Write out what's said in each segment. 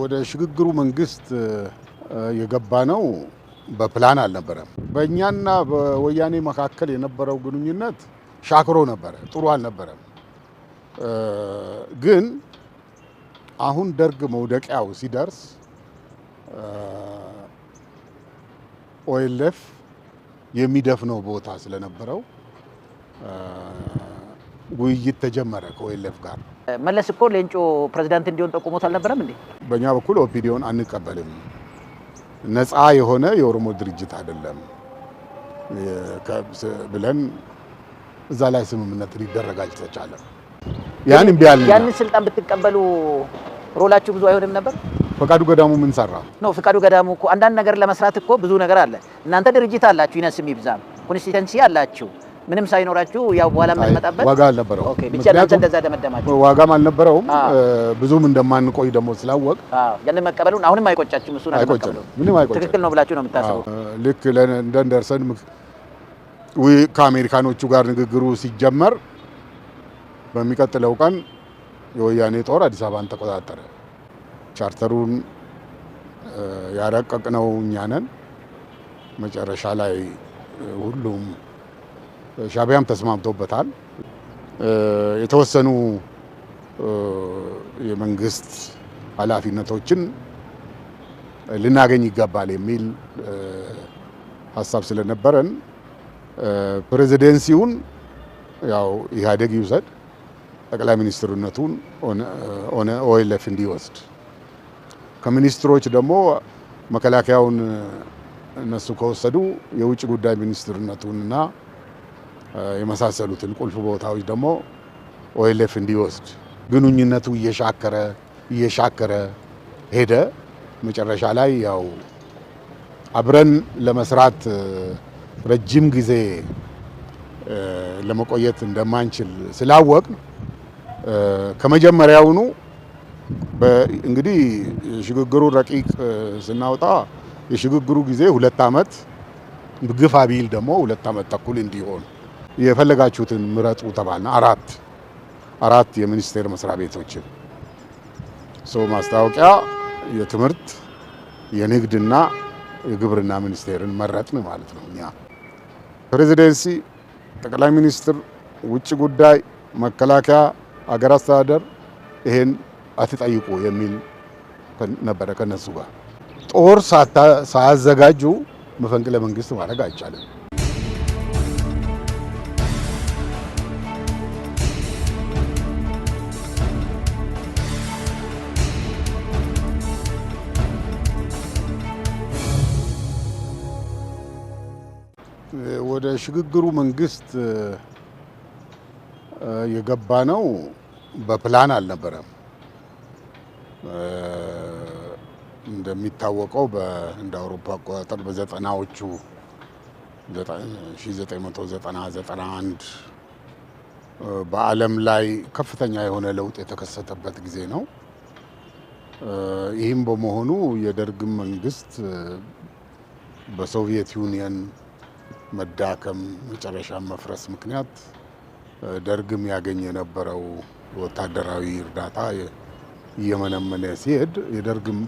ወደ ሽግግሩ መንግስት የገባነው በፕላን አልነበረም። በእኛና በወያኔ መካከል የነበረው ግንኙነት ሻክሮ ነበረ፣ ጥሩ አልነበረም። ግን አሁን ደርግ መውደቂያው ሲደርስ ኦኤልኤፍ የሚደፍነው ቦታ ስለነበረው ውይይት ተጀመረ ከኦኤልኤፍ ጋር። መለስ እኮ ሌንጮ ፕሬዝዳንት እንዲሆን ጠቁሞት አልነበረም እንዴ? በእኛ በኩል ኦፒዲዮን አንቀበልም፣ ነፃ የሆነ የኦሮሞ ድርጅት አይደለም ብለን እዛ ላይ ስምምነት ሊደረግ አልተቻለም። ያንን ስልጣን ብትቀበሉ ሮላችሁ ብዙ አይሆንም ነበር? ፈቃዱ ገዳሙ ምን ሰራ ነው? ፈቃዱ ገዳሙ እኮ አንዳንድ ነገር ለመስራት እኮ ብዙ ነገር አለ። እናንተ ድርጅት አላችሁ፣ ይነስም ይብዛም ኮንስቲትዩንሲ አላችሁ፣ ምንም ሳይኖራችሁ ያው በኋላ የምንመጣበት ዋጋ አልነበረው። ኦኬ ብቻ ነው እንደዛ ደመደማችሁ። ዋጋም አልነበረውም። ብዙም እንደማንቆይ ደግሞ ስላወቅ ያንን መቀበሉን አሁንም አይቆጫችሁም? እሱን አልተቀበሉ ምንም አይቆጭ ትክክል ነው ብላችሁ ነው የምታስቡት? ልክ እንደንደርሰን ከአሜሪካኖቹ ጋር ንግግሩ ሲጀመር በሚቀጥለው ቀን የወያኔ ጦር አዲስ አበባን ተቆጣጠረ። ቻርተሩን ያረቀቅነው እኛ ነን። መጨረሻ ላይ ሁሉም ሻዕቢያም ተስማምቶበታል። የተወሰኑ የመንግስት ኃላፊነቶችን ልናገኝ ይገባል የሚል ሀሳብ ስለነበረን ፕሬዚደንሲውን ያው ኢህአዴግ ይውሰድ፣ ጠቅላይ ሚኒስትርነቱን ኦኤልኤፍ እንዲወስድ፣ ከሚኒስትሮች ደግሞ መከላከያውን እነሱ ከወሰዱ የውጭ ጉዳይ ሚኒስትርነቱንና የመሳሰሉትን ቁልፍ ቦታዎች ደግሞ ኦኤልኤፍ እንዲወስድ፣ ግንኙነቱ እየሻከረ ሄደ። መጨረሻ ላይ ያው አብረን ለመስራት ረጅም ጊዜ ለመቆየት እንደማንችል ስላወቅ ከመጀመሪያውኑ እንግዲህ የሽግግሩ ረቂቅ ስናወጣ የሽግግሩ ጊዜ 2 ዓመት ግፋ ቢል ደግሞ 2 ዓመት ተኩል እንዲሆን የፈለጋችሁትን ምረጡ ተባልና አራት የሚኒስቴር መስሪያ ቤቶችን ማስታወቂያ፣ የትምህርት፣ የንግድና የግብርና ሚኒስቴርን መረጥን ማለት ነው። እኛ ፕሬዚደንሲ፣ ጠቅላይ ሚኒስትር፣ ውጭ ጉዳይ፣ መከላከያ፣ አገር አስተዳደር ይሄን አትጠይቁ የሚል ነበረ። ከነሱ ጋር ጦር ሳያዘጋጁ መፈንቅለ መንግስት ማድረግ አይቻልም። ወደ ሽግግሩ መንግስት የገባነው በፕላን አልነበረም። እንደሚታወቀው እንደ አውሮፓ አቆጣጠር በ90ዎቹ 1990-91 በዓለም ላይ ከፍተኛ የሆነ ለውጥ የተከሰተበት ጊዜ ነው። ይህም በመሆኑ የደርግም መንግስት በሶቪየት ዩኒየን መዳከም መጨረሻ መፍረስ ምክንያት ደርግም ያገኝ የነበረው ወታደራዊ እርዳታ እየመነመነ ሲሄድ የደርግም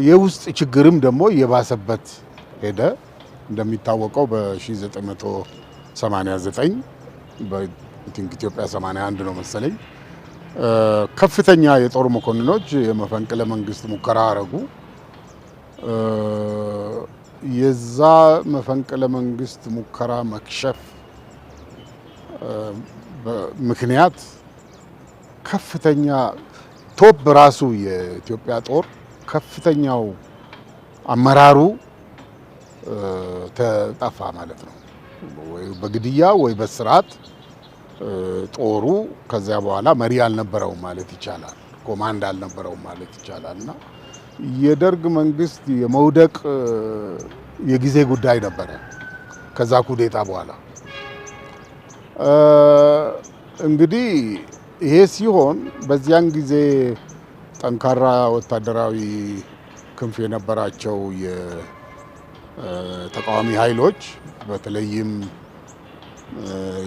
የውስጥ ችግርም ደግሞ እየባሰበት ሄደ። እንደሚታወቀው በ1989 በኢትዮጵያ 81 ነው መሰለኝ ከፍተኛ የጦር መኮንኖች የመፈንቅለ መንግስት ሙከራ አረጉ። የዛ መፈንቅለ መንግስት ሙከራ መክሸፍ ምክንያት ከፍተኛ ቶፕ ራሱ የኢትዮጵያ ጦር ከፍተኛው አመራሩ ተጠፋ ማለት ነው። ወይ በግድያ ወይ በስርዓት ጦሩ ከዚያ በኋላ መሪ አልነበረውም ማለት ይቻላል። ኮማንድ አልነበረውም ማለት ይቻላል። እና የደርግ መንግስት የመውደቅ የጊዜ ጉዳይ ነበረ። ከዛ ኩዴታ በኋላ እንግዲህ ይሄ ሲሆን በዚያን ጊዜ ጠንካራ ወታደራዊ ክንፍ የነበራቸው የተቃዋሚ ኃይሎች በተለይም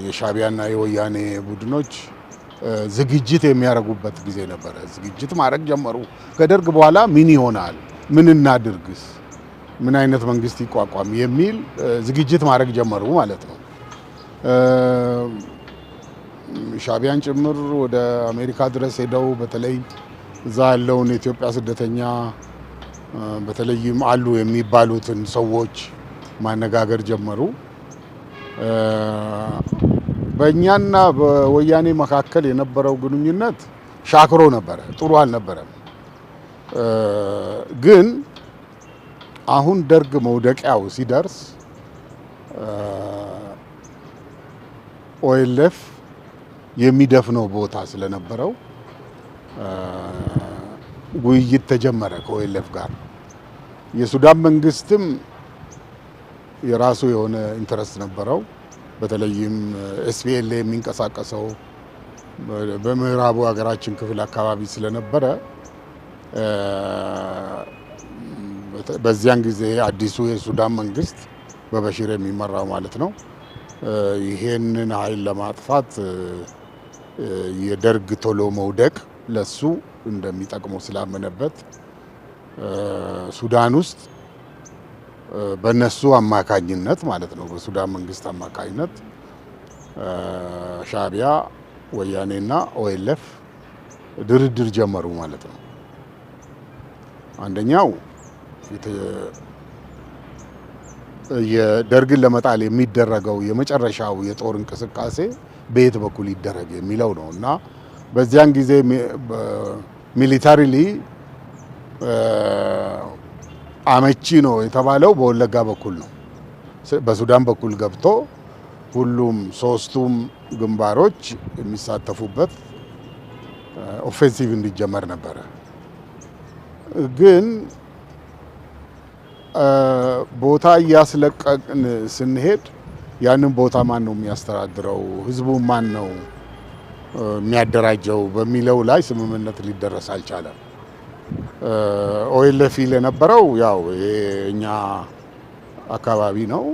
የሻዕቢያና የወያኔ ቡድኖች ዝግጅት የሚያደርጉበት ጊዜ ነበረ። ዝግጅት ማድረግ ጀመሩ። ከደርግ በኋላ ምን ይሆናል፣ ምን እናድርግስ፣ ምን አይነት መንግስት ይቋቋም የሚል ዝግጅት ማድረግ ጀመሩ ማለት ነው። ሻዕቢያን ጭምር ወደ አሜሪካ ድረስ ሄደው በተለይ እዛ ያለውን የኢትዮጵያ ስደተኛ በተለይም አሉ የሚባሉትን ሰዎች ማነጋገር ጀመሩ። በእኛና በወያኔ መካከል የነበረው ግንኙነት ሻክሮ ነበረ፣ ጥሩ አልነበረም። ግን አሁን ደርግ መውደቂያው ሲደርስ ኦኤልኤፍ የሚደፍነው ቦታ ስለነበረው ውይይት ተጀመረ ከኦኤልኤፍ ጋር። የሱዳን መንግስትም የራሱ የሆነ ኢንተረስት ነበረው። በተለይም ኤስፒኤል የሚንቀሳቀሰው በምዕራቡ ሀገራችን ክፍል አካባቢ ስለነበረ በዚያን ጊዜ አዲሱ የሱዳን መንግስት በበሽር የሚመራው ማለት ነው ይሄንን ኃይል ለማጥፋት የደርግ ቶሎ መውደቅ ለሱ እንደሚጠቅመው ስላመነበት ሱዳን ውስጥ በነሱ አማካኝነት ማለት ነው በሱዳን መንግስት አማካኝነት ሻዕቢያ፣ ወያኔና ኦኤልኤፍ ድርድር ጀመሩ ማለት ነው። አንደኛው የደርግን ለመጣል የሚደረገው የመጨረሻው የጦር እንቅስቃሴ በየት በኩል ይደረግ የሚለው ነው እና በዚያን ጊዜ ሚሊታሪሊ አመቺ ነው የተባለው በወለጋ በኩል ነው። በሱዳን በኩል ገብቶ ሁሉም ሶስቱም ግንባሮች የሚሳተፉበት ኦፌንሲቭ እንዲጀመር ነበረ። ግን ቦታ እያስለቀቅን ስንሄድ ያንን ቦታ ማን ነው የሚያስተዳድረው፣ ህዝቡ ማን ነው የሚያደራጀው በሚለው ላይ ስምምነት ሊደረስ አልቻለም። ኦኤልኤፍ ይል የነበረው ያው የኛ አካባቢ ነው፣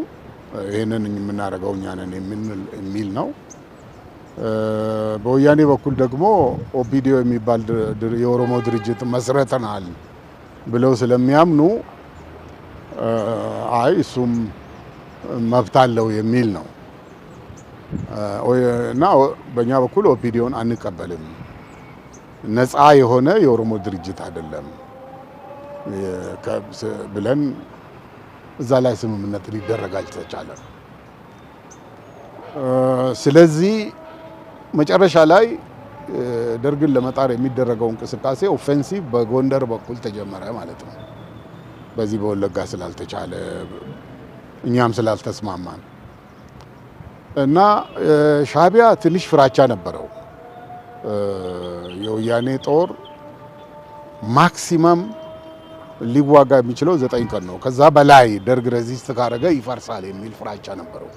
ይህንን የምናደርገው እኛ ነን የሚል ነው። በወያኔ በኩል ደግሞ ኦፒዲዮ የሚባል የኦሮሞ ድርጅት መስርተናል ብለው ስለሚያምኑ አይ እሱም መብት አለው የሚል ነው እና በእኛ በኩል ኦፒዲዮን አንቀበልም፣ ነፃ የሆነ የኦሮሞ ድርጅት አይደለም ብለን እዛ ላይ ስምምነት ሊደረግ አልተቻለም። ስለዚህ መጨረሻ ላይ ደርግን ለመጣር የሚደረገው እንቅስቃሴ ኦፌንሲቭ በጎንደር በኩል ተጀመረ ማለት ነው። በዚህ በወለጋ ስላልተቻለ እኛም ስላልተስማማን እና ሻዕቢያ ትንሽ ፍራቻ ነበረው። የወያኔ ጦር ማክሲመም ሊዋጋ የሚችለው 9 ቀን ነው። ከዛ በላይ ደርግ ሬዚስት ካደረገ ይፈርሳል የሚል ፍራቻ ነበረው።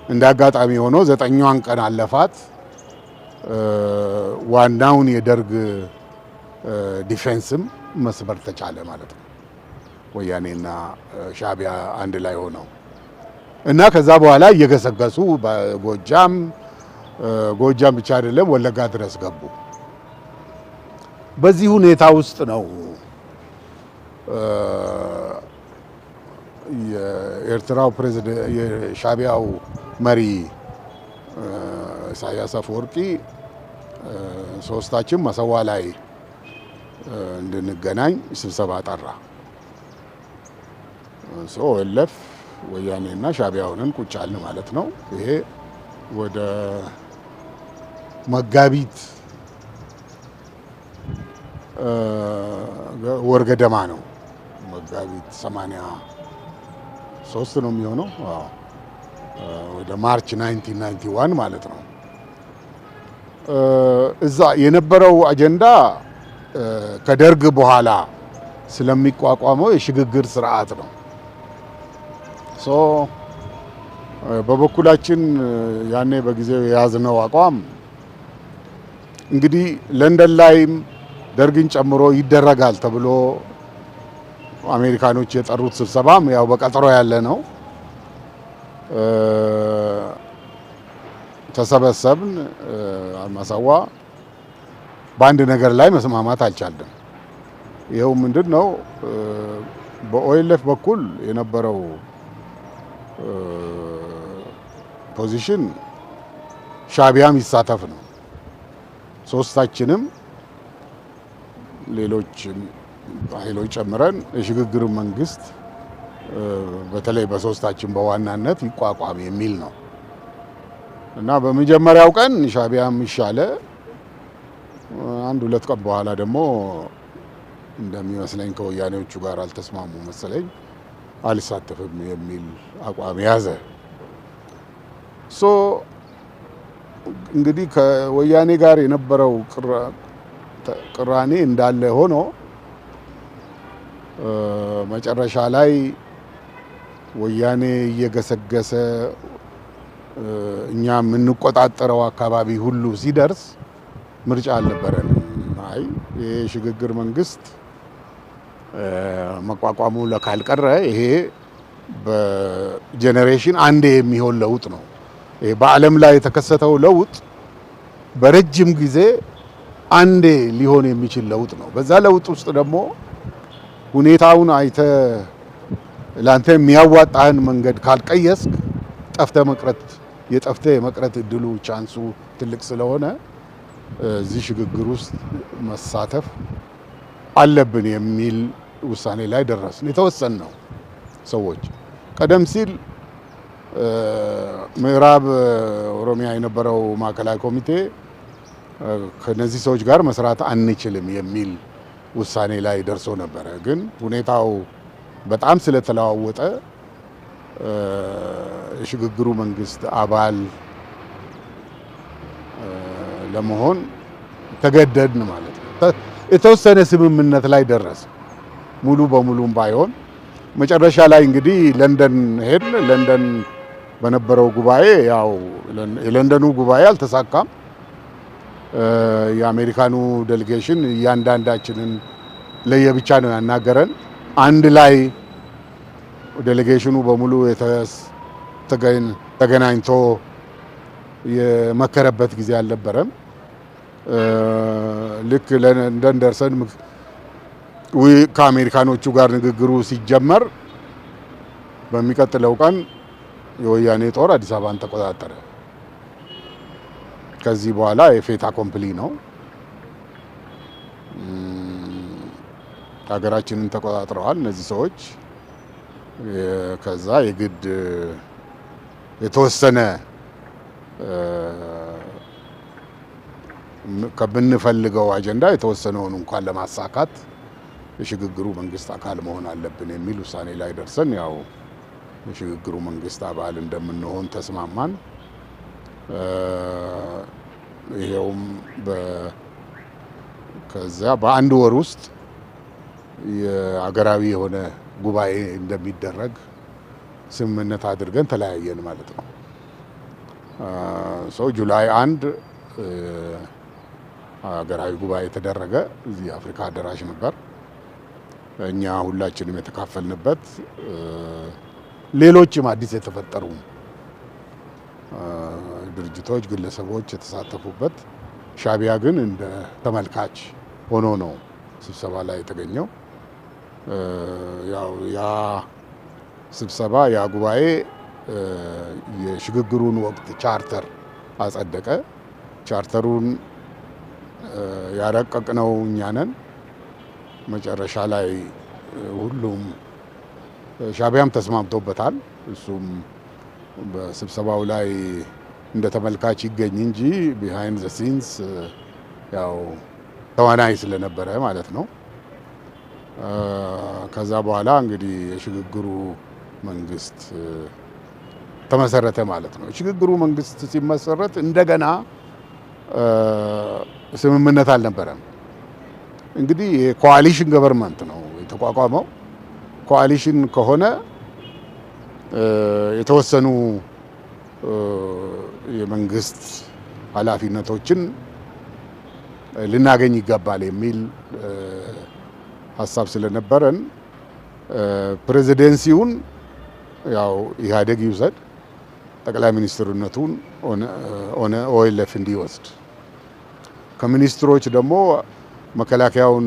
እንደ አጋጣሚ ሆኖ 9ኛዋን ቀን አለፋት። ዋናውን የደርግ ዲፌንስም መስበር ተቻለ ማለት ነው። ወያኔና ሻዕቢያ አንድ ላይ ሆነው እና ከዛ በኋላ እየገሰገሱ በጎጃም ብቻ አይደለም ወለጋ ድረስ ገቡ። በዚህ ሁኔታ ውስጥ ነው የኤርትራው ፕሬዝዳንት የሻዕቢያው መሪ ኢሳያስ አፈወርቂ ሶስታችን መሰዋ ላይ እንድንገናኝ ስብሰባ ጠራ። ኦኤልኤፍ ወያኔና ሻዕቢያ ሆነን ቁጭ አልን ማለት ነው። ይሄ ወደ መጋቢት ወር ገደማ ነው። መጋቢት 83 ነው የሚሆነው። ወደ ማርች 1991 ማለት ነው። እዛ የነበረው አጀንዳ ከደርግ በኋላ ስለሚቋቋመው የሽግግር ስርዓት ነው። በበኩላችን ያኔ በጊዜው የያዝነው አቋም እንግዲህ ለንደን ላይም ደርግን ጨምሮ ይደረጋል ተብሎ አሜሪካኖች የጠሩት ስብሰባም ያው በቀጠሮ ያለ ነው። ተሰበሰብን። ማሳዋ በአንድ ነገር ላይ መስማማት አልቻለም። ይኸው ምንድን ነው በኦኤልኤፍ በኩል የነበረው ፖዚሽን ሻዕቢያም ይሳተፍ ነው። ሶስታችንም ሌሎች ኃይሎች ጨምረን የሽግግር መንግስት በተለይ በሶስታችን በዋናነት ይቋቋም የሚል ነው እና በመጀመሪያው ቀን ሻዕቢያም ይሻለ፣ አንድ ሁለት ቀን በኋላ ደግሞ እንደሚመስለኝ ከወያኔዎቹ ጋር አልተስማሙ መሰለኝ፣ አልሳተፍም የሚል አቋም ያዘ። እንግዲህ ከወያኔ ጋር የነበረው ቅራኔ እንዳለ ሆኖ መጨረሻ ላይ ወያኔ እየገሰገሰ እኛ የምንቆጣጠረው አካባቢ ሁሉ ሲደርስ ምርጫ አልነበረንም። አይ የሽግግር መንግስት መቋቋሙ ካልቀረ ይሄ በጄኔሬሽን አንዴ የሚሆን ለውጥ ነው። ይሄ በዓለም ላይ የተከሰተው ለውጥ በረጅም ጊዜ አንዴ ሊሆን የሚችል ለውጥ ነው። በዛ ለውጥ ውስጥ ደግሞ ሁኔታውን አይተ ላንተ የሚያዋጣህን መንገድ ካልቀየስክ ጠፍተ የመቅረት እድሉ ቻንሱ ትልቅ ስለሆነ እዚህ ሽግግር ውስጥ መሳተፍ አለብን የሚል ውሳኔ ላይ ደረስን። የተወሰን ነው ሰዎች ቀደም ሲል ምዕራብ ኦሮሚያ የነበረው ማዕከላዊ ኮሚቴ ከነዚህ ሰዎች ጋር መስራት አንችልም የሚል ውሳኔ ላይ ደርሶ ነበረ። ግን ሁኔታው በጣም ስለተለዋወጠ የሽግግሩ መንግስት አባል ለመሆን ተገደድን ማለት ነው። የተወሰነ ስምምነት ላይ ደረሰ፣ ሙሉ በሙሉም ባይሆን። መጨረሻ ላይ እንግዲህ ለንደን ሄድን። ለንደን በነበረው ጉባኤ ያው የለንደኑ ጉባኤ አልተሳካም። የአሜሪካኑ ዴሌጌሽን እያንዳንዳችንን ለየብቻ ነው ያናገረን። አንድ ላይ ዴሌጌሽኑ በሙሉ ተገናኝቶ የመከረበት ጊዜ አልነበረም። ልክ ለንደን ደርሰን ከአሜሪካኖቹ ጋር ንግግሩ ሲጀመር በሚቀጥለው ቀን የወያኔ ጦር አዲስ አበባን ተቆጣጠረ። ከዚህ በኋላ የፌት አኮምፕሊ ነው። ሀገራችንን ተቆጣጥረዋል እነዚህ ሰዎች። ከዛ የግድ የተወሰነ ከምንፈልገው አጀንዳ የተወሰነውን እንኳን ለማሳካት የሽግግሩ መንግስት አካል መሆን አለብን የሚል ውሳኔ ላይ ደርሰን ያው የሽግግሩ መንግስት አባል እንደምንሆን ተስማማን። ይሄውም ከዚያ በአንድ ወር ውስጥ የአገራዊ የሆነ ጉባኤ እንደሚደረግ ስምምነት አድርገን ተለያየን ማለት ነው። ጁላይ 1 ሀገራዊ ጉባኤ ተደረገ። እዚህ አፍሪካ አዳራሽ ነበር። እኛ ሁላችንም የተካፈልንበት፣ ሌሎችም አዲስ የተፈጠሩ ድርጅቶች፣ ግለሰቦች የተሳተፉበት። ሻዕቢያ ግን እንደ ተመልካች ሆኖ ነው ስብሰባ ላይ የተገኘው። ያው ያ ስብሰባ ያ ጉባኤ የሽግግሩን ወቅት ቻርተር አጸደቀ። ቻርተሩን ያረቀቅነው እኛ ነን። መጨረሻ ላይ ሁሉም ሻዕቢያም ተስማምቶበታል። እሱም በስብሰባው ላይ እንደ ተመልካች ይገኝ እንጂ ቢሃይንድ ዘ ሲንስ ያው ተዋናይ ስለነበረ ማለት ነው። ከዛ በኋላ እንግዲህ የሽግግሩ መንግስት ተመሰረተ ማለት ነው። የሽግግሩ መንግስት ሲመሰረት እንደገና ስምምነት አልነበረም። እንግዲህ የኮአሊሽን ገቨርንመንት ነው የተቋቋመው። ኮአሊሽን ከሆነ የተወሰኑ የመንግስት ኃላፊነቶችን ልናገኝ ይገባል የሚል ሀሳብ ስለነበረን ፕሬዚደንሲውን ያው ኢህአዴግ ይውሰድ፣ ጠቅላይ ሚኒስትርነቱን ኦኤልኤፍ እንዲወስድ ከሚኒስትሮች ደግሞ መከላከያውን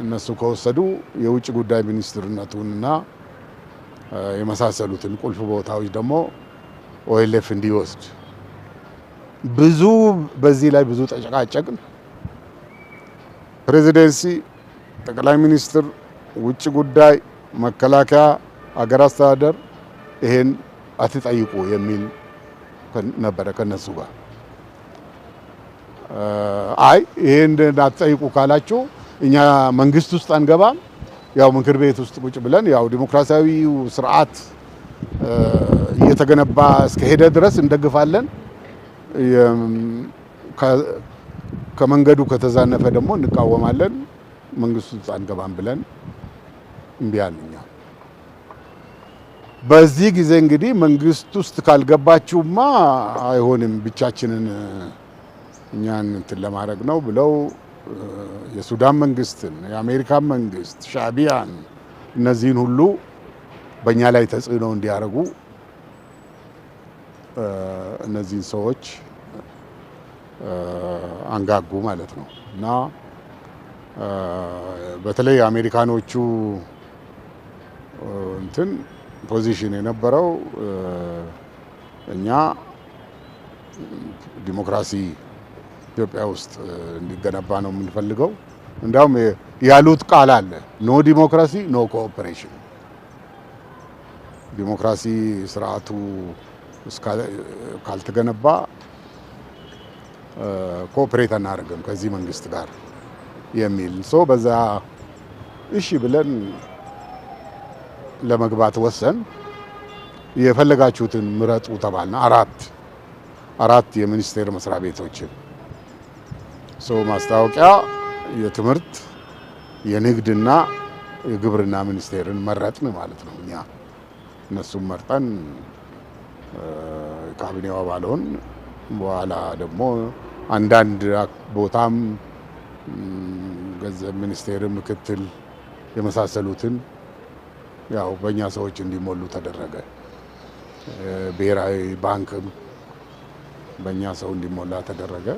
እነሱ ከወሰዱ የውጭ ጉዳይ ሚኒስትርነቱንና የመሳሰሉትን ቁልፍ ቦታዎች ደግሞ ኦኤልኤፍ እንዲወስድ ብዙ በዚህ ላይ ብዙ ተጨቃጨቅን። ፕሬዚደንሲ፣ ጠቅላይ ሚኒስትር፣ ውጭ ጉዳይ፣ መከላከያ፣ አገር አስተዳደር ይሄን አትጠይቁ የሚል ነበረ ከነሱ ጋር። አይ ይሄን አትጠይቁ ካላችሁ እኛ መንግስት ውስጥ አንገባም፣ ያው ምክር ቤት ውስጥ ቁጭ ብለን ያው ዲሞክራሲያዊው ስርዓት እየተገነባ እስከሄደ ድረስ እንደግፋለን፣ ከመንገዱ ከተዛነፈ ደግሞ እንቃወማለን፣ መንግስት ውስጥ አንገባም ብለን እምቢ አልን። በዚህ ጊዜ እንግዲህ መንግስት ውስጥ ካልገባችሁማ አይሆንም፣ ብቻችንን እኛን እንትን ለማድረግ ነው ብለው የሱዳን መንግስትን፣ የአሜሪካን መንግስት፣ ሻዕቢያን እነዚህን ሁሉ በእኛ ላይ ተጽዕኖ እንዲያደርጉ እነዚህን ሰዎች አንጋጉ ማለት ነው። እና በተለይ የአሜሪካኖቹ እንትን ፖዚሽን የነበረው እኛ ዲሞክራሲ ኢትዮጵያ ውስጥ እንዲገነባ ነው የምንፈልገው። እንዲያውም ያሉት ቃል አለ፣ ኖ ዲሞክራሲ ኖ ኮኦፐሬሽን። ዲሞክራሲ ስርዓቱ ካልተገነባ ኮኦፐሬት አናደርግም ከዚህ መንግስት ጋር የሚል ሰው በዛ እሺ ብለን ለመግባት ወሰን። የፈለጋችሁትን ምረጡ ተባልና አራት የሚኒስቴር መስሪያ ቤቶችን ማስታወቂያ፣ የትምህርት፣ የንግድና የግብርና ሚኒስቴርን መረጥን ማለት ነው። እኛ እነሱም መርጠን ካቢኔው አባል ሆን። በኋላ ደግሞ አንዳንድ ቦታም ገንዘብ ሚኒስቴር፣ ምክትል የመሳሰሉትን ያው በእኛ ሰዎች እንዲሞሉ ተደረገ። ብሔራዊ ባንክም በእኛ ሰው እንዲሞላ ተደረገ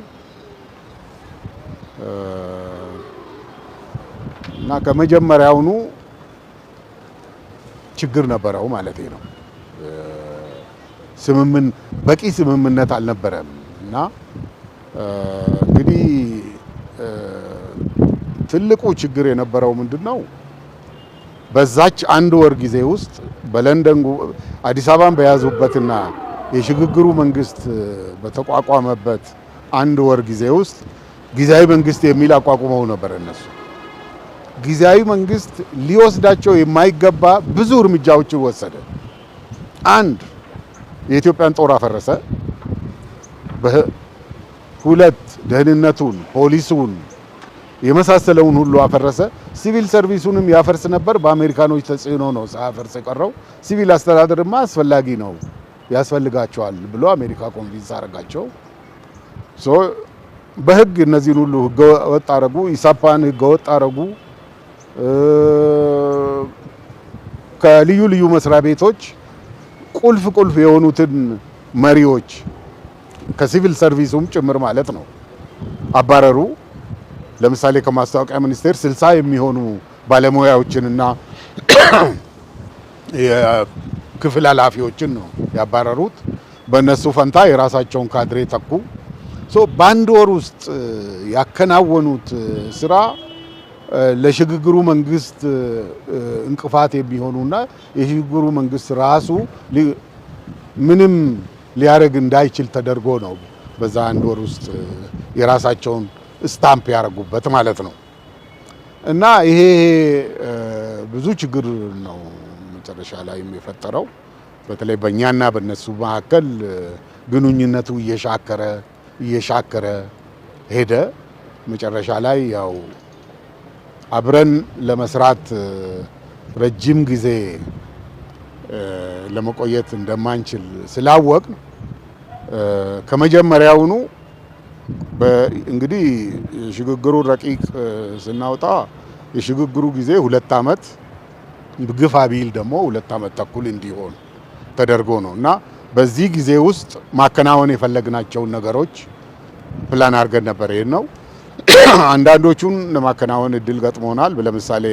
እና ከመጀመሪያውኑ ችግር ነበረው ማለት ነው። በቂ ስምምነት አልነበረም እና እንግዲህ ትልቁ ችግር የነበረው ምንድነው? በዛች አንድ ወር ጊዜ ውስጥ በለንደን አዲስ አበባን በያዙበትና የሽግግሩ መንግስት በተቋቋመበት አንድ ወር ጊዜ ውስጥ ጊዜያዊ መንግስት የሚል አቋቁመው ነበር። እነሱ ጊዜያዊ መንግስት ሊወስዳቸው የማይገባ ብዙ እርምጃዎችን ወሰደ። አንድ የኢትዮጵያን ጦር አፈረሰ። ሁለት ደህንነቱን፣ ፖሊሱን የመሳሰለውን ሁሉ አፈረሰ። ሲቪል ሰርቪሱንም ያፈርስ ነበር። በአሜሪካኖች ተጽዕኖ ነው ሳያፈርስ የቀረው። ሲቪል አስተዳደርማ አስፈላጊ ነው ያስፈልጋቸዋል ብሎ አሜሪካ ኮንቪንስ አደረጋቸው። በህግ እነዚህን ሁሉ ህገወጥ አረጉ። ኢሳፓን ህገወጥ አረጉ። ከልዩ ልዩ መስሪያ ቤቶች ቁልፍ የሆኑትን መሪዎች ከሲቪል ሰርቪሱም ጭምር ማለት ነው አባረሩ። ለምሳሌ ከማስታወቂያ ሚኒስቴር 60 የሚሆኑ ባለሙያዎችንና የክፍል ኃላፊዎችን ነው ያባረሩት። በእነሱ ፈንታ የራሳቸውን ካድሬ ተኩ። በአንድ ወር ውስጥ ያከናወኑት ስራ ለሽግግሩ መንግስት እንቅፋት የሚሆኑና የሽግግሩ መንግስት ራሱ ምንም ሊያደርግ እንዳይችል ተደርጎ ነው በዛ አንድ ወር ውስጥ የራሳቸውን ስታምፕ ያደረጉበት ማለት ነው። እና ይሄ ብዙ ችግር ነው መጨረሻ ላይ የፈጠረው። በተለይ በእኛና በእነሱ መካከል ግንኙነቱ እየሻከረ ሄደ። መጨረሻ ላይ ያው አብረን ለመስራት ረጅም ጊዜ ለመቆየት እንደማንችል ስላወቅ ከመጀመሪያውኑ እንግዲህ የሽግግሩ ረቂቅ ስናወጣ የሽግግሩ ጊዜ 2 ዓመት ግፋ ቢል ደግሞ 2 ዓመት ተኩል እንዲሆን ተደርጎ ነው እና በዚህ ጊዜ ውስጥ ማከናወን የፈለግናቸውን ነገሮች ፕላን አድርገን ነበር። ይሄን ነው አንዳንዶቹን ለማከናወን እድል ገጥሞናል። ለምሳሌ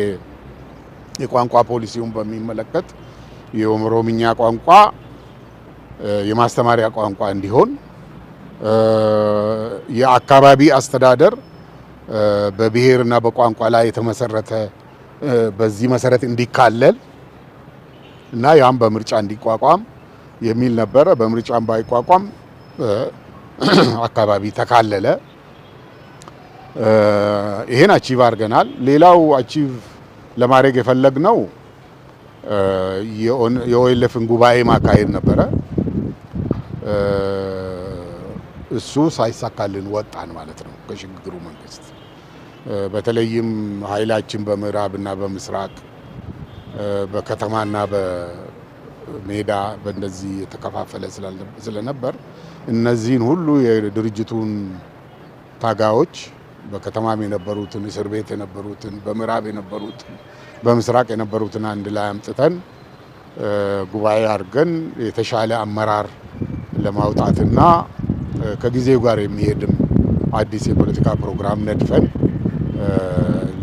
የቋንቋ ፖሊሲውን በሚመለከት የኦሮምኛ ቋንቋ የማስተማሪያ ቋንቋ እንዲሆን፣ የአካባቢ አስተዳደር በብሔርና በቋንቋ ላይ የተመሰረተ በዚህ መሰረት እንዲካለል እና ያም በምርጫ እንዲቋቋም የሚል ነበረ። በምርጫም ባይቋቋም አካባቢ ተካለለ። ይሄን አቺቭ አድርገናል። ሌላው አቺቭ ለማድረግ የፈለግነው የኦኤልኤፍን ጉባኤ ማካሄድ ነበረ። እሱ ሳይሳካልን ወጣን ማለት ነው ከሽግግሩ መንግስት። በተለይም ኃይላችን በምዕራብና በምስራቅ በከተማና በሜዳ በእንደዚህ የተከፋፈለ ስለነበር እነዚህን ሁሉ የድርጅቱን ታጋዮች በከተማም የነበሩትን እስር ቤት የነበሩትን በምዕራብ የነበሩትን በምስራቅ የነበሩትን አንድ ላይ አምጥተን ጉባኤ አድርገን የተሻለ አመራር ለማውጣትና ከጊዜው ጋር የሚሄድም አዲስ የፖለቲካ ፕሮግራም ነድፈን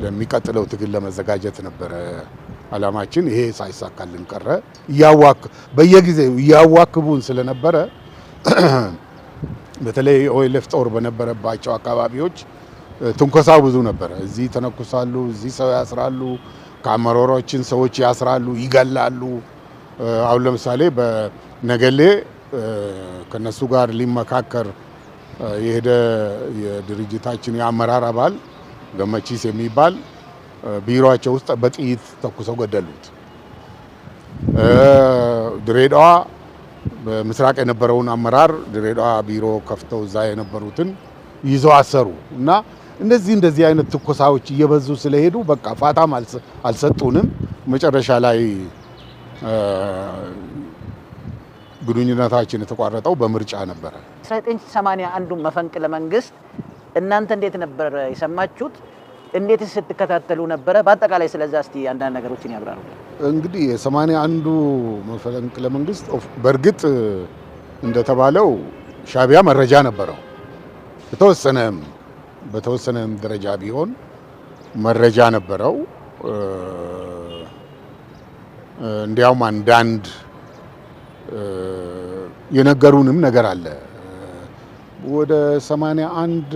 ለሚቀጥለው ትግል ለመዘጋጀት ነበረ አላማችን። ይሄ ሳይሳካልን ቀረ። በየጊዜው እያዋክቡን ስለነበረ በተለይ ኦኤልኤፍ ጦር በነበረባቸው አካባቢዎች ትንኮሳው ብዙ ነበረ። እዚህ ተነኩሳሉ፣ እዚህ ሰው ያስራሉ፣ ከአመራሮችን ሰዎች ያስራሉ፣ ይገላሉ። አሁን ለምሳሌ በነገሌ ከነሱ ጋር ሊመካከር የሄደ የድርጅታችን የአመራር አባል ገመቺስ የሚባል ቢሮአቸው ውስጥ በጥይት ተኩሰው ገደሉት። ድሬዳዋ በምስራቅ የነበረውን አመራር ድሬዳዋ ቢሮ ከፍተው እዛ የነበሩትን ይዘው አሰሩ እና እንደዚህ አይነት ትኮሳዎች እየበዙ ስለሄዱ በቃ ፋታም አልሰጡንም። መጨረሻ ላይ ግንኙነታችን የተቋረጠው በምርጫ ነበረ። 1981 መፈንቅለ መንግስት እናንተ እንዴት ነበር የሰማችሁት? እንዴትስ ስትከታተሉ ነበረ? በአጠቃላይ ስለዛ እስቲ አንዳንድ ነገሮችን ያብራሩ። እንግዲህ የ81 መፈንቅለ መንግስት በእርግጥ እንደተባለው ሻዕቢያ መረጃ ነበረው። በተወሰነም ደረጃ ቢሆን መረጃ ነበረው። እንዲያውም አንዳንድ የነገሩንም ነገር አለ። ወደ 81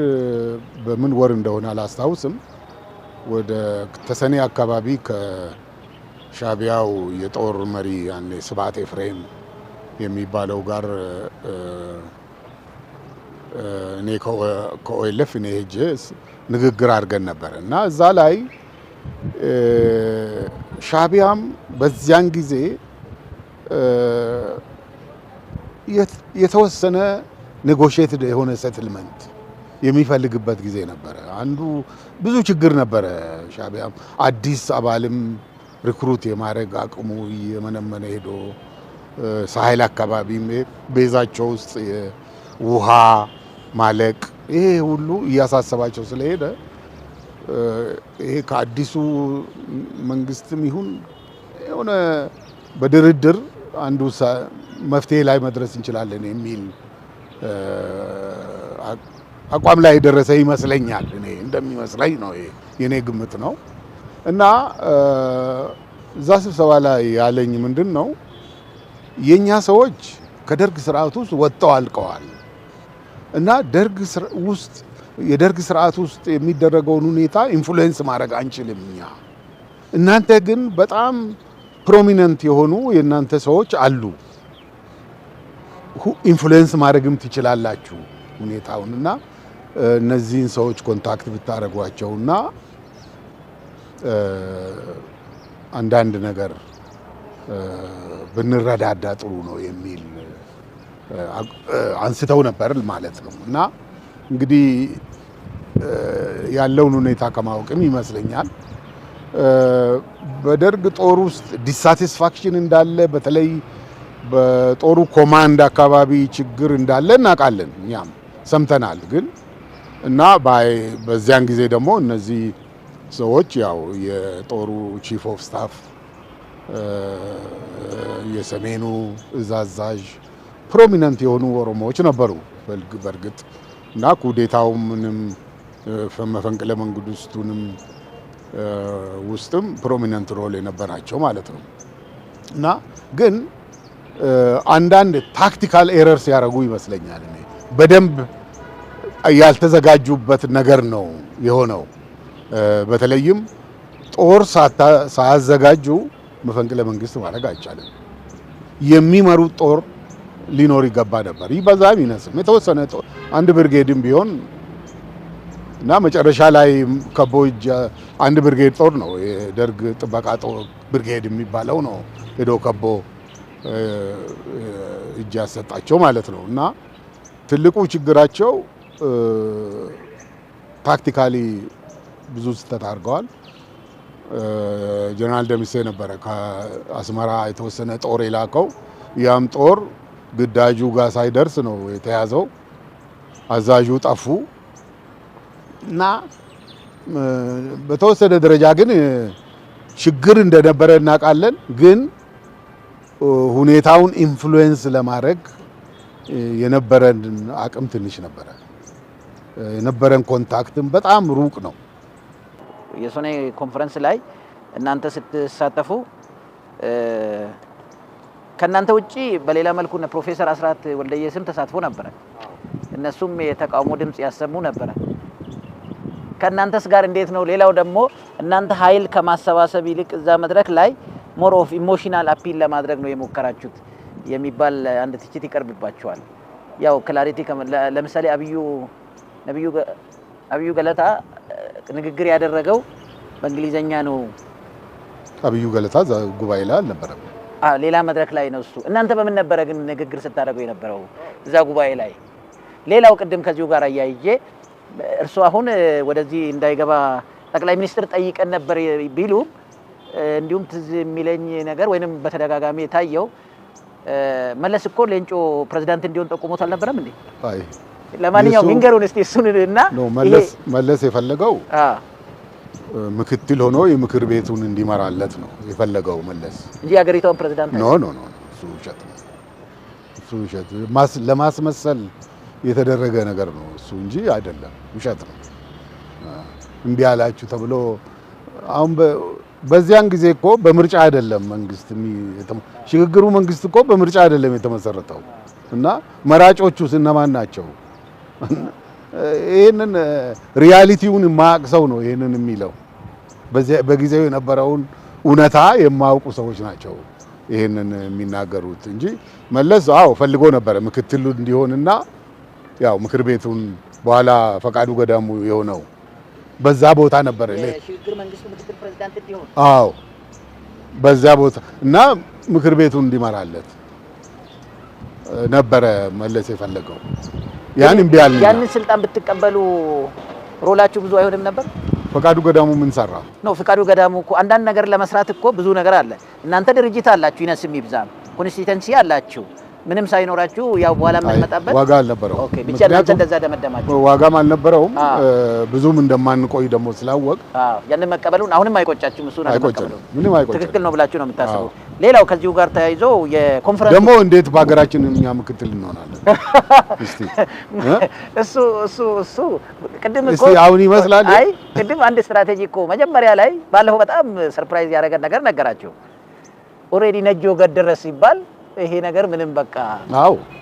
በምን ወር እንደሆነ አላስታውስም። ወደ ተሰኔ አካባቢ ከሻዕቢያው የጦር መሪ ያኔ ስብሐት ኤፍሬም የሚባለው ጋር እኔ ከኦኤልኤፍ እኔ ሄጄ ንግግር አድርገን ነበር እና እዛ ላይ ሻዕቢያም በዚያን ጊዜ የተወሰነ ኔጎሽየትድ የሆነ ሴትልመንት የሚፈልግበት ጊዜ ነበረ። አንዱ ብዙ ችግር ነበረ። ሻዕቢያም አዲስ አባልም ሪክሩት የማድረግ አቅሙ እየመነመነ ሄዶ ሳህል አካባቢ ቤዛቸው ውስጥ ውሃ ማለቅ ይሄ ሁሉ እያሳሰባቸው ስለሄደ ይሄ ከአዲሱ መንግስትም ይሁን የሆነ በድርድር አንዱ መፍትሄ ላይ መድረስ እንችላለን የሚል አቋም ላይ የደረሰ ይመስለኛል። እኔ እንደሚመስለኝ ነው፣ የኔ ግምት ነው። እና እዛ ስብሰባ ላይ ያለኝ ምንድን ነው የኛ ሰዎች ከደርግ ስርዓት ውስጥ ወጥተው አልቀዋል እና የደርግ ስርዓት ውስጥ የሚደረገውን ሁኔታ ኢንፍሉዌንስ ማድረግ አንችልም እኛ። እናንተ ግን በጣም ፕሮሚነንት የሆኑ የእናንተ ሰዎች አሉ፣ ኢንፍሉዌንስ ማድረግም ትችላላችሁ ሁኔታውን እና እነዚህን ሰዎች ኮንታክት ብታደርጓቸውና አንዳንድ ነገር ብንረዳዳ ጥሩ ነው የሚል አንስተው ነበር ማለት ነው። እና እንግዲህ ያለውን ሁኔታ ከማወቅም ይመስለኛል በደርግ ጦር ውስጥ ዲሳቲስፋክሽን እንዳለ፣ በተለይ በጦሩ ኮማንድ አካባቢ ችግር እንዳለ እናውቃለን፣ እኛም ሰምተናል። ግን እና በዚያን ጊዜ ደግሞ እነዚህ ሰዎች ያው የጦሩ ቺፍ ኦፍ ስታፍ የሰሜኑ እዝ አዛዥ ፕሮሚነንት የሆኑ ኦሮሞዎች ነበሩ በእርግጥ እና ኩዴታው ምንም መፈንቅለ መንግስቱንም ውስጥም ፕሮሚነንት ሮል የነበራቸው ማለት ነው። እና ግን አንዳንድ ታክቲካል ኤረርስ ያደረጉ ይመስለኛል። እኔ በደንብ ያልተዘጋጁበት ነገር ነው የሆነው። በተለይም ጦር ሳያዘጋጁ መፈንቅለ መንግስት ማድረግ አይቻልም። የሚመሩት ጦር ሊኖር ይገባ ነበር። ይበዛም ይነስም የተወሰነ አንድ ብርጌድም ቢሆን እና መጨረሻ ላይ ከቦ አንድ ብርጌድ ጦር ነው የደርግ ጥበቃ ጦር ብርጌድ የሚባለው ነው ሄዶ ከቦ እጅ ያሰጣቸው ማለት ነው። እና ትልቁ ችግራቸው ታክቲካሊ ብዙ ስህተት አድርገዋል። ጀነራል ደምሴ ነበረ ከአስመራ የተወሰነ ጦር የላከው። ያም ጦር ግዳጁ ጋር ሳይደርስ ነው የተያዘው። አዛዡ ጠፉ እና በተወሰነ ደረጃ ግን ችግር እንደነበረ እናውቃለን። ግን ሁኔታውን ኢንፍሉዌንስ ለማድረግ የነበረን አቅም ትንሽ ነበረ። የነበረን ኮንታክትም በጣም ሩቅ ነው። የሶኔ ኮንፈረንስ ላይ እናንተ ስትሳተፉ ከእናንተ ውጪ በሌላ መልኩ ፕሮፌሰር አስራት ወልደየስም ተሳትፎ ነበረ። እነሱም የተቃውሞ ድምጽ ያሰሙ ነበረ። ከእናንተስ ጋር እንዴት ነው? ሌላው ደግሞ እናንተ ኃይል ከማሰባሰብ ይልቅ እዛ መድረክ ላይ ሞር ኦፍ ኢሞሽናል አፒል ለማድረግ ነው የሞከራችሁት የሚባል አንድ ትችት ይቀርብባቸዋል። ያው ክላሪቲ ለምሳሌ አብዩ ገለታ ንግግር ያደረገው በእንግሊዘኛ ነው። አብዩ ገለታ ጉባኤ ላይ አልነበረም። ሌላ መድረክ ላይ ነው እሱ። እናንተ በምን ነበረ ግን ንግግር ስታደርገው የነበረው እዛ ጉባኤ ላይ? ሌላው ቅድም ከዚሁ ጋር አያይዤ እርሱ አሁን ወደዚህ እንዳይገባ ጠቅላይ ሚኒስትር ጠይቀን ነበር ቢሉ እንዲሁም ትዝ የሚለኝ ነገር ወይንም በተደጋጋሚ የታየው መለስ እኮ ሌንጮ ፕሬዝዳንት እንዲሆን ጠቁሞት አልነበረም እንዴ? አይ ለማንኛውም ይንገሩን እስቲ እሱን እና መለስ የፈለገው ምክትል ሆኖ የምክር ቤቱን እንዲመራለት ነው የፈለገው መለስ እንጂ ሀገሪቷን ፕሬዝዳንት ኖ እሱ ውሸት ነው። እሱ ውሸት ለማስመሰል የተደረገ ነገር ነው እሱ እንጂ አይደለም፣ ውሸት ነው። እምቢ አላችሁ ተብሎ አሁን በዚያን ጊዜ እኮ በምርጫ አይደለም መንግስት ሽግግሩ መንግስት እኮ በምርጫ አይደለም የተመሰረተው እና መራጮቹ እነማን ናቸው? ይሄንን ሪያሊቲውን የማያውቅ ሰው ነው ይሄንን የሚለው። በጊዜው የነበረውን እውነታ የማያውቁ ሰዎች ናቸው ይሄንን የሚናገሩት እንጂ መለስ ፈልጎ ነበረ ምክትሉ እንዲሆንና ያው ምክር ቤቱን በኋላ ፈቃዱ ገዳሙ የሆነው በዛ ቦታ ነበር የሽግግር መንግስቱ ምክትል ፕሬዝዳንት እንዲሆን በዛ ቦታ እና ምክር ቤቱን እንዲመራለት ነበረ መለስ የፈለገው። ያን እምቢ አለ። ያንን ስልጣን ብትቀበሉ ሮላችሁ ብዙ አይሆንም ነበር? ፈቃዱ ገዳሙ ምን ሰራ ነው? ፈቃዱ ገዳሙ እኮ አንዳንድ ነገር ለመስራት እኮ ብዙ ነገር አለ። እናንተ ድርጅት አላችሁ፣ ይነስም ይብዛም ኮንስቲተንሲ አላችሁ። ምንም ሳይኖራችሁ ያው በኋላ የምንመጣበት ዋጋ አልነበረውም። ኦኬ ብቻ እናንተ እንደዛ ደመደማችሁ። ዋጋም አልነበረውም። ብዙም እንደማንቆይ ደግሞ ስላወቅ ያንን መቀበሉን አሁንም አይቆጫችሁም? እሱን አይቆጭም፣ ምንም አይቆጭም። ትክክል ነው ብላችሁ ነው የምታስበው? ሌላው ከዚሁ ጋር ተያይዞ የኮንፈረንስ ደግሞ እንዴት በሀገራችን እኛ ምክትል እንሆናለን? እሱ ቅድም እኮ እስቲ አሁን ይመስላል። አይ ቅድም አንድ ስትራቴጂ እኮ መጀመሪያ ላይ ባለፈው በጣም ሰርፕራይዝ ያደረገን ነገር ነገራችሁ። ኦሬዲ ነጆ ገደረስ ሲባል ይሄ ነገር ምንም በቃ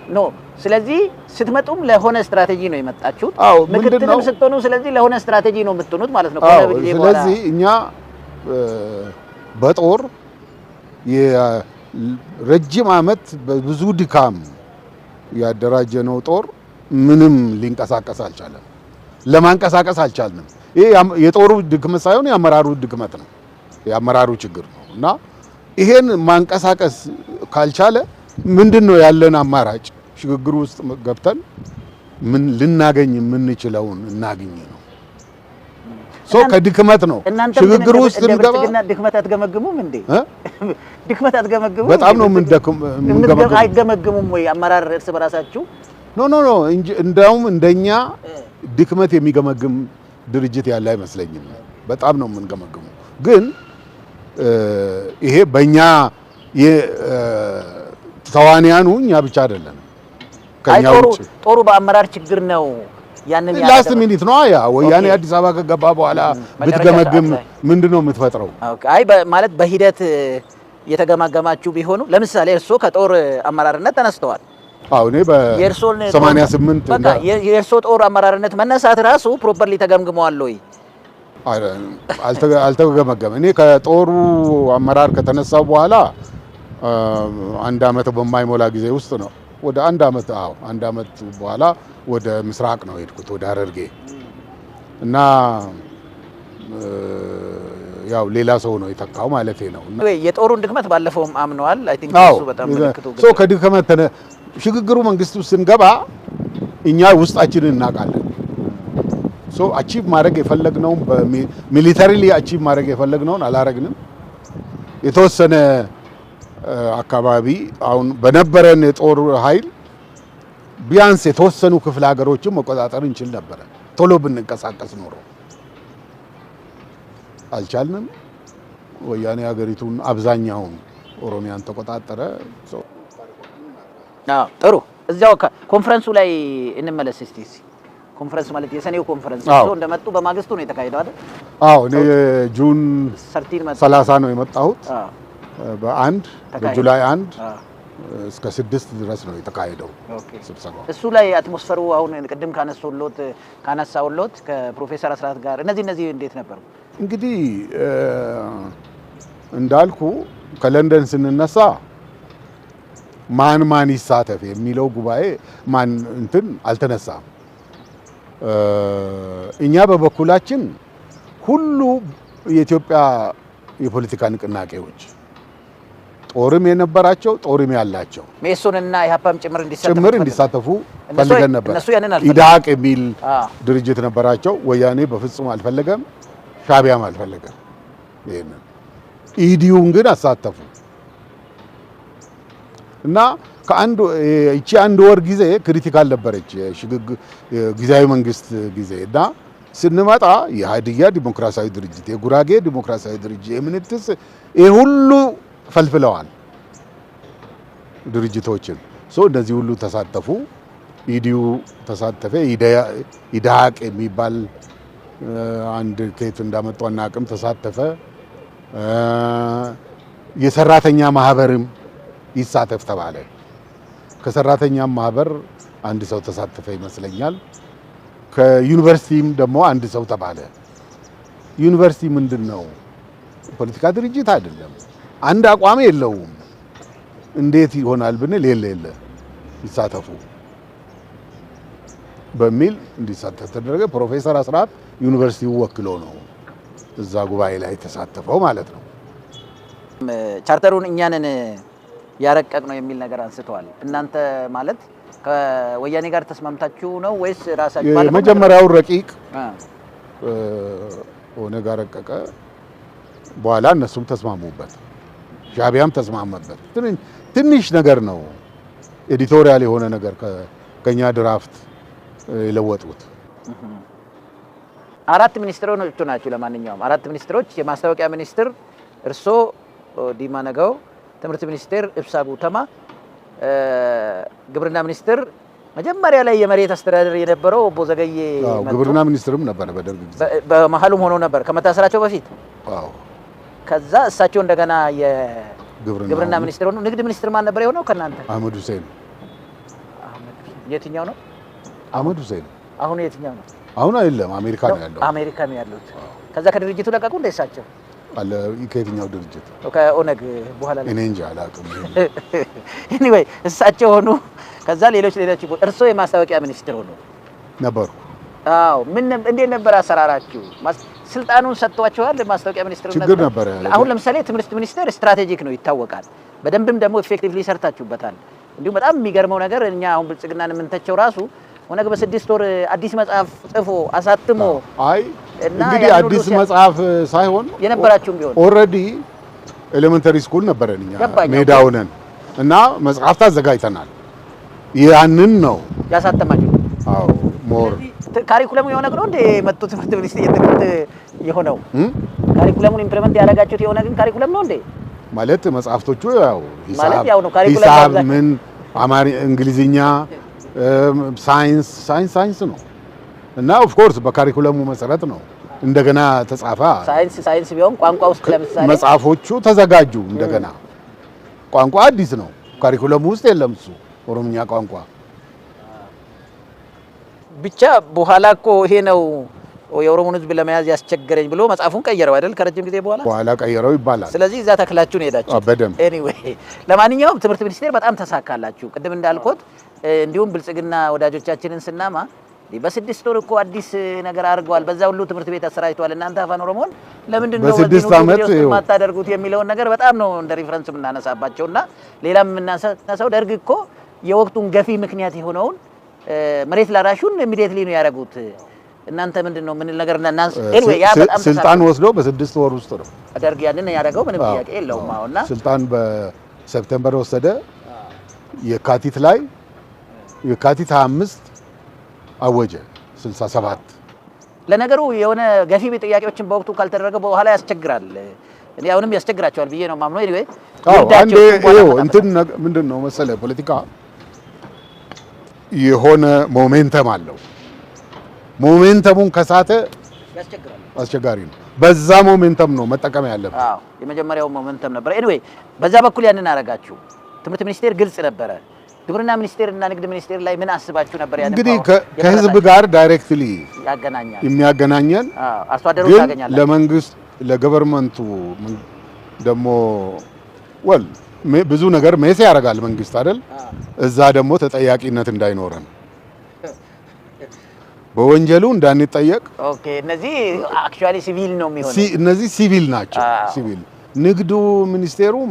ኖ። ስለዚህ ስትመጡም ለሆነ ስትራቴጂ ነው የመጣችሁት። ምክትልም ስትሆኑ ስለዚህ ለሆነ ስትራቴጂ ነው የምትሆኑት ማለት ነው። ስለዚህ እኛ በጦር የረጅም ዓመት በብዙ ድካም ያደራጀነው ጦር ምንም ሊንቀሳቀስ አልቻለም። ለማንቀሳቀስ አልቻልንም። ይሄ የጦሩ ድክመት ሳይሆን የአመራሩ ድክመት ነው፣ የአመራሩ ችግር ነው። እና ይሄን ማንቀሳቀስ ካልቻለ ምንድነው ያለን አማራጭ? ሽግግሩ ውስጥ ገብተን ምን ልናገኝ የምንችለውን እናገኝ ነው። ከድክመት ነው ሽግግሩ ውስጥ እንገባ። ድክመት አትገመግሙም እንዴ? ድክመት አትገመግሙም? በጣም ነው አይገመግሙም ወይ አመራር እርስ በራሳችሁ? ኖ እንጂ እንደውም እንደኛ ድክመት የሚገመግም ድርጅት ያለ አይመስለኝም። በጣም ነው የምንገመግመው። ግን ይሄ በእኛ ተዋንያኑ እኛ ብቻ አይደለም፣ ከኛ ውጭ ጦሩ በአመራር ችግር ነው ያንን ላስት ሚኒት ነው ያ ወያኔ አዲስ አበባ ከገባ በኋላ ብትገመግም ምንድነው የምትፈጥረው? አይ ማለት በሂደት የተገማገማችሁ ቢሆኑ ለምሳሌ እርሶ ከጦር አመራርነት ተነስተዋል። አዎ እኔ በ88 በቃ የእርሶ ጦር አመራርነት መነሳት ራሱ ፕሮፐርሊ ተገምግመዋል ወይ? አልተገመገመ። እኔ ከጦሩ አመራር ከተነሳው በኋላ አንድ አመት በማይሞላ ጊዜ ውስጥ ነው ወደ አንድ አመት በኋላ ወደ ምስራቅ ነው ሄድኩት ወደ ሐረርጌ እና ያው ሌላ ሰው ነው የተካው ማለት ነው። የጦሩን ድክመት ባለፈውም አምነዋል። አይ ቲንክ እሱ በጣም ምልክቱ ከድክመት ሽግግሩ መንግስት ውስጥ ስንገባ እኛ ውስጣችንን እናውቃለን። አቺቭ ማድረግ የፈለግነውን ሚሊታሪሊ አቺቭ ማድረግ የፈለግነውን አላረግንም። የተወሰነ አካባቢ አሁን በነበረን የጦር ኃይል ቢያንስ የተወሰኑ ክፍለ ሀገሮችን መቆጣጠር እንችል ነበረ ቶሎ ብንንቀሳቀስ ኖሮ። አልቻልንም። ወያኔ ሀገሪቱን አብዛኛውን ኦሮሚያን ተቆጣጠረ። ጥሩ እዚያው ኮንፈረንሱ ላይ እንመለስ እስቲ። ኮንፈረንስ ማለት የሰኔው ኮንፈረንስ እንደመጡ በማግስቱ ነው የተካሄደው አይደል? አዎ እኔ ጁን 30 ነው የመጣሁት። በጁላይ 1 እስከ 6 ድረስ ነው የተካሄደው ስብሰባው። እሱ ላይ አትሞስፈሩ አሁን ቅድም ካነሳውሎት ከፕሮፌሰር አስራት ጋር እነዚህ እንዴት ነበሩ? እንግዲህ እንዳልኩ ከለንደን ስንነሳ ማን ይሳተፍ የሚለው ጉባኤ አልተነሳም። እኛ በበኩላችን ሁሉ የኢትዮጵያ የፖለቲካ ንቅናቄዎች ጦርም የነበራቸው ጦርም ያላቸው ሜሶንና ኢህአፓም ጭምር እንዲሳተፉ ፈልገን ነበር። ኢዳቅ የሚል ድርጅት ነበራቸው። ወያኔ በፍጹም አልፈለገም፣ ሻቢያም አልፈለገም። ይሄንን ኢዲዩን ግን አሳተፉ እና ይቺ አንድ ወር ጊዜ ክሪቲካል ነበረች ጊዜያዊ መንግስት ጊዜ እና ስንመጣ የሀዲያ ዲሞክራሲያዊ ድርጅት፣ የጉራጌ ዲሞክራሲያዊ ድርጅት፣ የምንትስ ይሄ ሁሉ ፈልፍለዋል ድርጅቶችን። እነዚህ ሁሉ ተሳተፉ። ኢዲዩ ተሳተፈ። ኢዳቅ የሚባል አንድ ከየት እንዳመጡ አናውቅም ተሳተፈ። የሰራተኛ ማህበርም ይሳተፍ ተባለ። ከሰራተኛም ማህበር አንድ ሰው ተሳተፈ ይመስለኛል። ከዩኒቨርሲቲም ደግሞ አንድ ሰው ተባለ። ዩኒቨርሲቲ ምንድነው? ፖለቲካ ድርጅት አይደለም፣ አንድ አቋም የለውም። እንዴት ይሆናል ብንል የለ ይሳተፉ በሚል እንዲሳተፍ ተደረገ። ፕሮፌሰር አስራት ዩኒቨርሲቲው ወክሎ ነው እዛ ጉባኤ ላይ ተሳተፈው ማለት ነው። ቻርተሩን እኛንን ያረቀቅ ነው የሚል ነገር አንስተዋል። እናንተ ማለት ከወያኔ ጋር ተስማምታችሁ ነው ወይስ ራሳችሁ? የመጀመሪያው ረቂቅ ኦነግ ጋር ረቀቀ፣ በኋላ እነሱም ተስማሙበት፣ ሻቢያም ተስማማበት። ትንሽ ነገር ነው ኤዲቶሪያል የሆነ ነገር ከኛ ድራፍት የለወጡት። 4 ሚኒስትሮች ናችሁ። ለማንኛውም 4 ሚኒስትሮች፣ የማስታወቂያ ሚኒስትር እርሶ ዲማ ነገው፣ ትምህርት ሚኒስቴር ኢብሳ ጉተማ፣ ግብርና ሚኒስትር መጀመሪያ ላይ የመሬት አስተዳደር የነበረው ኦቦ ዘገየ ግብርና ሚኒስትርም ነበር በደርግ ጊዜ፣ በመሀሉም ሆኖ ነበር ከመታሰራቸው በፊት። ከዛ እሳቸው እንደገና የግብርና ሚኒስትር ሆኑ። ንግድ ሚኒስትር ማን ነበር የሆነው ከናንተ? አህመድ ሁሴን። የትኛው ነው? አህመድ ሁሴን። አሁን የትኛው ነው? አሁን አይደለም፣ አሜሪካ ነው ያለው። አሜሪካ ነው ያሉት። ከዛ ከድርጅቱ ለቀቁ እንደ እሳቸው አለ። ከየትኛው ድርጅት? ከኦነግ በኋላ እኔ እንጃ አላውቅም። ኤኒዌይ እሳቸው ሆኑ። ከዛ ሌሎች እርሶ የማስታወቂያ ሚኒስትር ሆኑ ነበሩ። አዎ። እንዴት ነበር አሰራራችሁ? ስልጣኑን ሰጥቷቸዋል? ማስታወቂያ ሚኒስትር ችግር ነበር። አሁን ለምሳሌ ትምህርት ሚኒስቴር ስትራቴጂክ ነው ይታወቃል። በደንብም ደግሞ ኢፌክቲቭሊ ሰርታችሁበታል። እንዲሁም በጣም የሚገርመው ነገር እኛ አሁን ብልጽግናን የምንተቸው ራሱ ኦነግ በ6 ወር አዲስ መጽሐፍ ጽፎ አሳትሞ እንግዲህ አዲስ መጽሐፍ ሳይሆን የነበራችሁም ቢሆን ኦልሬዲ ኤሌመንተሪ ስኩል ነበረን እኛ ሜዳው ነን እና መጽሐፍት አዘጋጅተናል። ያንን ነው ያሳተማችሁ? አዎ። ሞር ካሪኩለሙ የኦነግ ነው እንደ መጡ ትምህርት ሚኒስቴር የትምህርት የሆነው ካሪኩለሙን ኢምፕሊመንት ያደረጋችሁት የኦነግን ካሪኩለም ነው እንዴ? ማለት መጽሐፍቶቹ ያው ማለት ያው ነው ካሪኩለም ምን እንግሊዝኛ ሳይንስ ነው እና ኦፍ ኮርስ በካሪኩለሙ መሰረት ነው እንደገና ተጻፈ። ሳይንስ ቢሆን ቋንቋ ውስጥ ለምሳሌ መጽሐፎቹ ተዘጋጁ እንደገና። ቋንቋ አዲስ ነው፣ ካሪኩለሙ ውስጥ የለም እሱ ኦሮምኛ ቋንቋ ብቻ። በኋላ እኮ ይሄ ነው የኦሮሞን ሕዝብ ለመያዝ ያስቸገረኝ ብሎ መጽሐፉን ቀየረው አይደል? ከረጅም ጊዜ በኋላ ቀየረው ይባላል። ስለዚህ እዛ ተክላችሁ ነው ሄዳችሁ በደምብ። ኤኒዌይ ለማንኛውም ትምህርት ሚኒስቴር በጣም ተሳካላችሁ። ቅድም እንዳልኩት እንዲሁም ብልጽግና ወዳጆቻችንን ስናማ በ6 ወር እኮ አዲስ ነገር አድርገዋል። በዛ ሁሉ ትምህርት ቤት አሰራጭተዋል። እናንተ አፋን ኦሮሞን ለምንድን ነው በ6 ዓመት የማታደርጉት የሚለውን ነገር በጣም ነው እንደ ሪፈረንስ የምናነሳባቸውና ሌላም የምናነሳው ደርግ እኮ የወቅቱን ገፊ ምክንያት የሆነውን መሬት ላራሹን ኢሚዲየትሊ ነው ያደረጉት። እናንተ ምንድነው ምን ነገር እናንተ ኤኒዌይ ያ በጣም ስልጣን ወስዶ በ6 ወር ውስጥ ነው ደርግ ያንን ያደረገው። ምንም ጥያቄ የለውም። አሁንና ስልጣን በሴፕቴምበር ወሰደ። የካቲት 25 አወጀ 67። ለነገሩ የሆነ ገፊ ጥያቄዎችን በወቅቱ ካልተደረገ በኋላ ያስቸግራል። እኔ አሁንም ያስቸግራቸዋል ብዬ ነው ማምነው። ኤኒዌይ አንዴ እንትን ምንድነው መሰለ ፖለቲካ የሆነ ሞሜንተም አለው። ሞሜንተሙን ከሳተ ያስቸግራል፣ አስቸጋሪ ነው። በዛ ሞሜንተም ነው መጠቀም ያለበት። አዎ የመጀመሪያው ሞሜንተም ነበር። ኤኒዌይ በዛ በኩል ያንን አረጋችሁ። ትምህርት ሚኒስቴር ግልጽ ነበረ። ግብርና ሚኒስቴር እና ንግድ ሚኒስቴር ላይ ምን አስባችሁ ነበር? ያንን እንግዲህ ከህዝብ ጋር ዳይሬክትሊ ያገናኛል የሚያገናኘን አርሶ አደሩ ታገኛላችሁ። ለመንግስት ለገቨርመንቱ ደግሞ ብዙ ነገር ሜስ ያደርጋል መንግስት አይደል? እዛ ደግሞ ተጠያቂነት እንዳይኖረን በወንጀሉ እንዳንጠየቅ። ኦኬ እነዚህ አክቹአሊ ሲቪል ነው የሚሆነው። እነዚህ ሲቪል ናቸው። ሲቪል ንግዱ ሚኒስቴሩም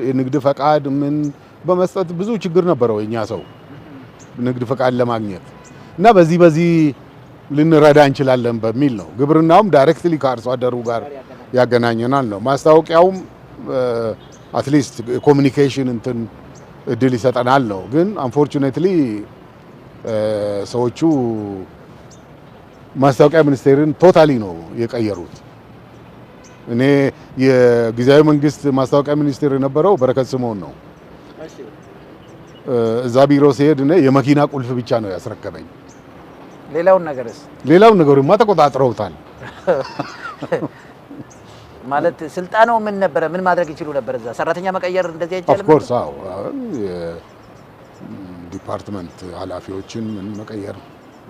የንግድ ፈቃድ ምን በመስጠት ብዙ ችግር ነበረው የኛ ሰው ንግድ ፈቃድ ለማግኘት እና በዚህ ልንረዳ እንችላለን በሚል ነው። ግብርናውም ዳይሬክትሊ ከአርሶ አደሩ ጋር ያገናኘናል ነው። ማስታወቂያውም አትሊስት ኮሚኒኬሽን እንትን እድል ይሰጠናል ነው። ግን አንፎርቹኔትሊ ሰዎቹ ማስታወቂያ ሚኒስቴርን ቶታሊ ነው የቀየሩት። እኔ የጊዜያዊ መንግስት ማስታወቂያ ሚኒስቴር የነበረው በረከት ስምኦን ነው። እዛ ቢሮ ሲሄድ እኔ የመኪና ቁልፍ ብቻ ነው ያስረከበኝ። ሌላውን ነገርማ ተቆጣጥረውታል። ማለት ስልጣኑ ምን ነበረ? ምን ማድረግ ይችሉ ነበር? እዛ ሰራተኛ መቀየር እንደዚህ አይቻልም? ኦፍ ኮርስ አዎ። ዲፓርትመንት ኃላፊዎችን ምን መቀየር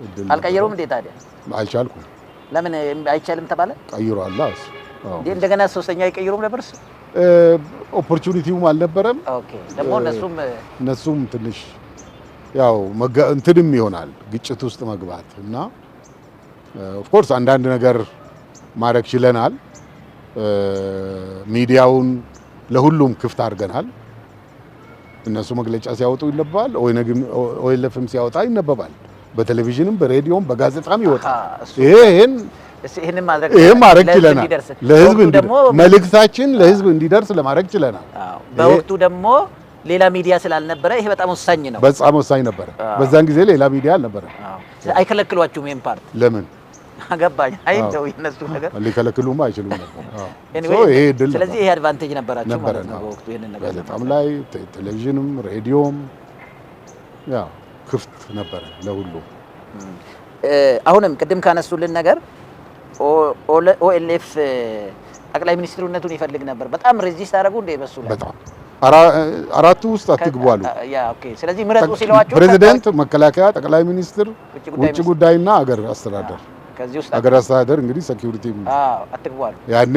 እድል አልቀየሩም እንዴ ታዲያ? አልቻልኩም። ለምን አይቻልም ተባለ? ቀይሯል። አዎ እንደገና ሶስተኛ ይቀይሩም ነበር። ኦፖርቹኒቲውም አልነበረም። ኦኬ ደግሞ እነሱም ትንሽ ያው እንትንም ይሆናል ግጭት ውስጥ መግባት እና ኦፍ ኮርስ አንዳንድ ነገር ማድረግ ችለናል። ሚዲያውን ለሁሉም ክፍት አድርገናል። እነሱ መግለጫ ሲያወጡ ይነበባል። ኦኤልኤፍም ሲያወጣ ይነበባል። በቴሌቪዥንም በሬዲዮም በጋዜጣም ይወጣል። ይሄን ማድረግ ችለናል። ለህዝብ መልእክታችን ለህዝብ እንዲደርስ ለማድረግ ችለናል። በወቅቱ ደግሞ ሌላ ሚዲያ ስላልነበረ ይሄ በጣም ወሳኝ ነው። በጣም ወሳኝ ነበረ። በዛን ጊዜ ሌላ ሚዲያ አልነበረ። አይከለክሏችሁም? ይሄን ፓርት ለምን አገባኝ። አይደው የነሱ ነገር ሊከለክሉም አይችሉም ነበር። ይሄ ድል ስለዚህ ይሄ አድቫንቴጅ ነበራችሁ ማለት ነው በወቅቱ ይሄንን ነገር። በጣም ላይ ቴሌቪዥንም ሬዲዮም ያው ክፍት ነበረ ለሁሉ። አሁንም ቅድም ካነሱልን ነገር ኦኤልኤፍ ጠቅላይ ሚኒስትሩነቱን ይፈልግ ነበር። በጣም ሬዚስት አደረጉ እንደ በሱ ላይ በጣም አራቱ ውስጥ አትግቡ አሉ። ኦኬ ስለዚህ ምረጡ ሲሏቸው ፕሬዚዳንት፣ መከላከያ፣ ጠቅላይ ሚኒስትር፣ ውጭ ጉዳይና አገር አስተዳደር። ከዚህ ውስጥ አገር አስተዳደር እንግዲህ ሴኩሪቲ አትግቡ አሉ። ያኔ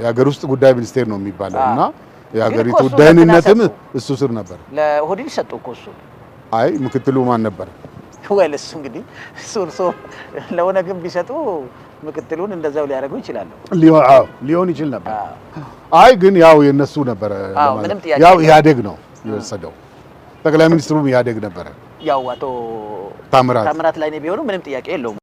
የአገር ውስጥ ጉዳይ ሚኒስቴር ነው የሚባለው እና የሀገሪቱ ደህንነትም እሱ ስር ነበር። ለኦህዴድ ሰጡ እኮ እሱ። አይ ምክትሉ ማን ነበር? ወይስ እንግዲህ እሱ ለኦነግም ቢሰጡ ምክትሉን እንደዛው ሊያደርጉ ይችላሉ። ሊሆን ይችል ነበር። አይ ግን ያው የነሱ ነበረ። ያው ኢህአዴግ ነው የወሰደው። ጠቅላይ ሚኒስትሩም ኢህአዴግ ነበረ። ያው አቶ ታምራት ላይ ነው ቢሆኑ ምንም ጥያቄ የለውም።